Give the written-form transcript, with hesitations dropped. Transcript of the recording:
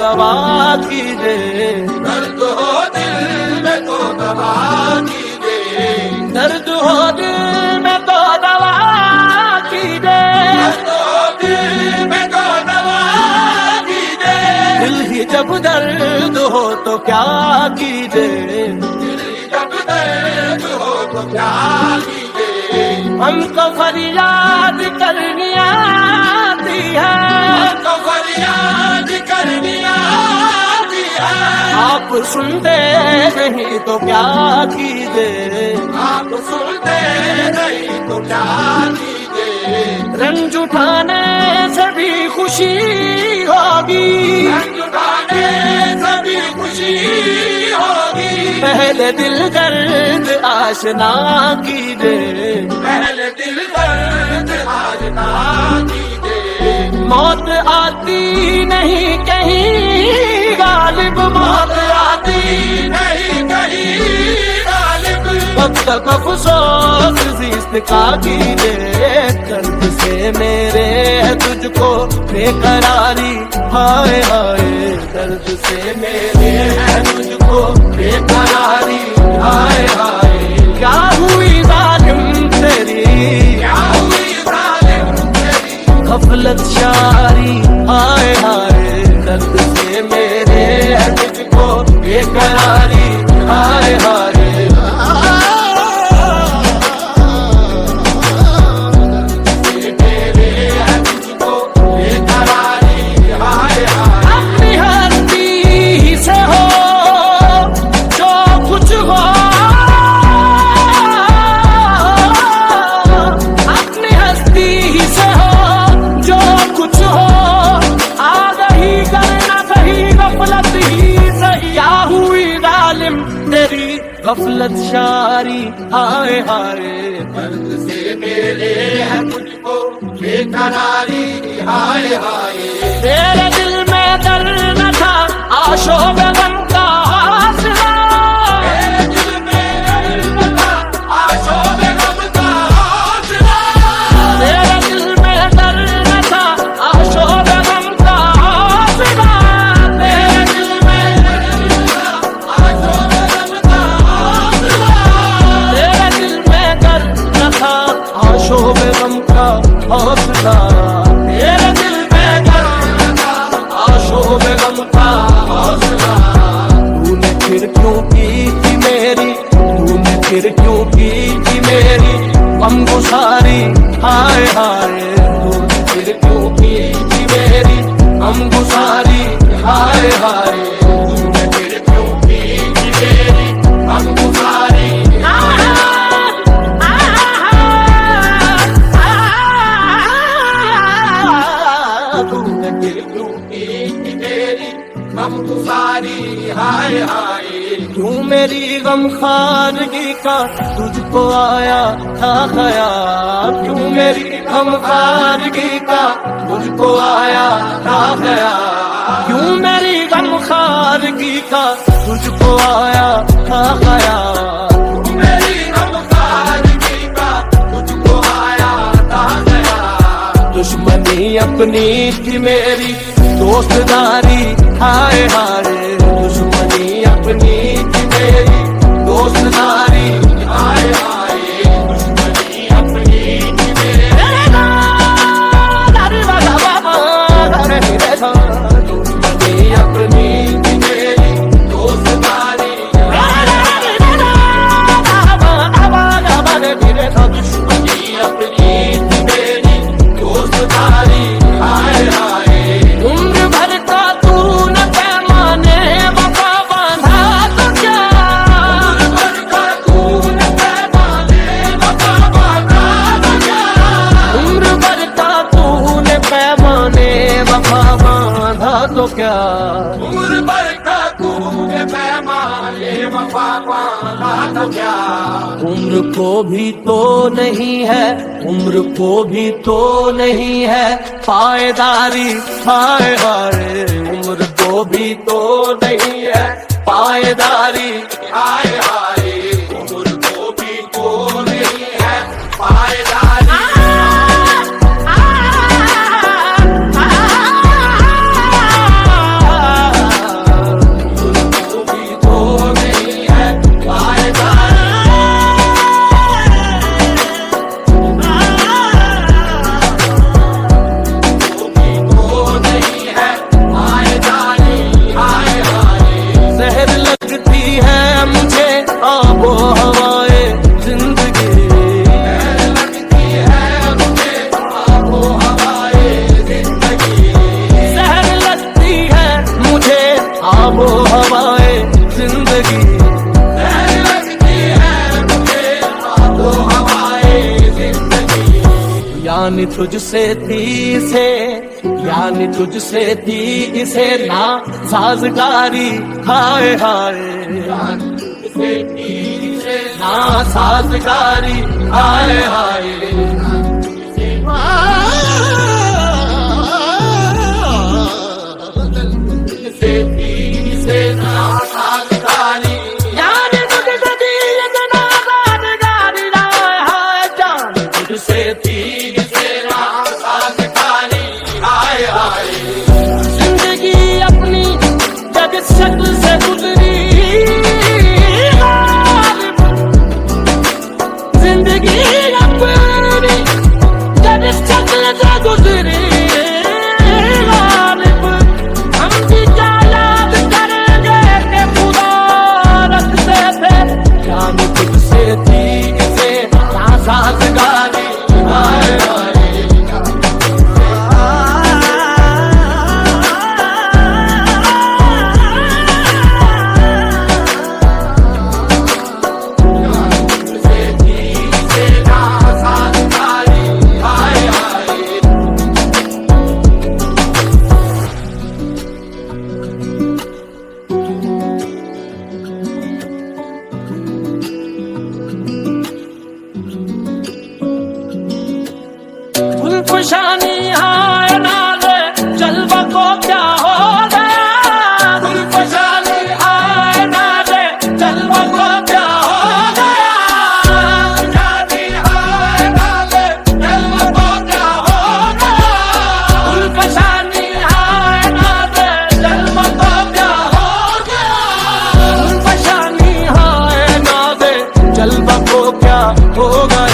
दवा कीजिए, दर्द हो दिल में तो दवा कीजिए, दर्द हो दिल में तो दवा कीजिए, दर्द हो दिल में तो दवा कीजिए, दिल ही जब दर्द हो तो क्या कीजिए, दिल जब दर्द हो तो क्या कीजिए, हमको फरियाद करनी आती है, तो फरियाद करनी आती है, आप सुनते नहीं तो क्या कीजिए, आप सुनते नहीं तो क्या कीजिए, रंज उठाने से भी खुशी होगी, रंग उठाने सभी खुशी होगी, पहले दिल दर्द आशना कीजिए, पहले दिल दर्द आशना कीजिए, मौत आती नहीं कहीं गालिब, मौत आती नहीं कहीं गालिब, वक्त तक अफसोस जिस्त का कीजिए, दर्द से मेरे है तुझको बेकरारी, हाय हाय दर्द से मेरे है तुझको बेकरारी, हाय हाय क्या हुई जालिम तेरी, क्या हुई जालिम तेरी, गफलत शारी, हाय हाय दर्द से मेरे है तुझको बेकरारी, हाय हाय मेरे है तुझको बेकरारी, हाय हाय, अपनी हस्ती से हो जो कुछ हो, अपनी हस्ती से हो जो कुछ हो, आगही करना सही गफलत ही सही, क्या हुई जालिम तेरी गफलत शारी, हाय हाय दर्द से मेरे है तुझको बेकरारी, हाय हाय, तेरे दिल में दर्द न था आशो बेगम का हौसला, मेरे दिल में दर्द था आशो बेगम का हौसला, तेरे दिल में दर्द न था आशो बेगम का हौसला, तेरे दिल में दर्द था आशो बेगम का हौसला, तेरे दिल में दर्द न था आशो बेगम का हौसला, तेरे दिल में दर्द था आशो बेगम का हौसला, तूने फिर क्यों की थी मेरी, तूने फिर क्यों की थी मेरी गमगुसारी, हाय हाय तूने फिर क्यों की थी मेरी गमगुसारी, हाय हाय तूने फिर क्यों की थी मेरी गमगुसारी, तूने फिर क्यों की थी मेरी गमगुसारी, हाय हाय, क्यों मेरी गमखानगी का तुझको आया था ख्याल, क्यों मेरी गमखानगी का तुझको आया था ख्याल, क्यों मेरी गमखानगी का तुझको आया था ख्याल, मेरी गमखानगी का तुझको आया था ख्याल, दुश्मनी अपनी थी मेरी दोस्तदारी, हाय हाय दुश्मनी अपनी थी मेरी दोस्तदारी, हाय हाय, दुश्मनी अपनी थी मेरी, दुश्मनी अपनी थी मेरी दोस्तदारी, दुश्मनी अपनी थी मेरी दोस्तदारी, हाय हाय, उम्र भर का तूने पैमाने वफा बांधा तो क्या, उम्र भर का तूने पैमाने वफा बांधा तो क्या, उम्र भर का तूने पैमाने वफा बांधा तो क्या, उम्र भर का तूने पैमाने वफा बांधा तो क्या, उम्र को भी तो नहीं है, उम्र को भी तो नहीं है पायदारी, हाय हाय उम्र को भी तो नहीं है पायदारी, हाय हाय, उम्र को भी तो नहीं है पायदारी, यानी तुझसे थी इसे, यानी तुझसे थी इसे ना साजगारी, हाय हाय तुझसे थी इसे ना साजगारी, हाय हाय तुझसे थी इसे ना साजगारी, यानी तुझसे थी इसे ना साजगारी, हाय हाय जान तुझसे थी इसे ना साजगारी, हाय हाय जिंदगी अपनी जब इस शक्ल से गुजरी, जिंदगी अपनी जब इस शक्ल से गुजरी, हम भी क्या याद करेंगे कि खुदा रखते थे, यानी तुझसे थी इसे ना साजगारी, हाय हाय तुझसे थी इसे ना साजगारी, हाय हाय गुलफशानी हाय नाले जलवा को क्या हो गया, गुलफशानी हाय नाले जलवा को क्या हो गया, जानी हाय नाले जलवा को क्या हो गया, गुलफशानी हाय नाले जलवा को क्या हो गया, गुलफशानी हाय नाले जलवा को क्या हो गया।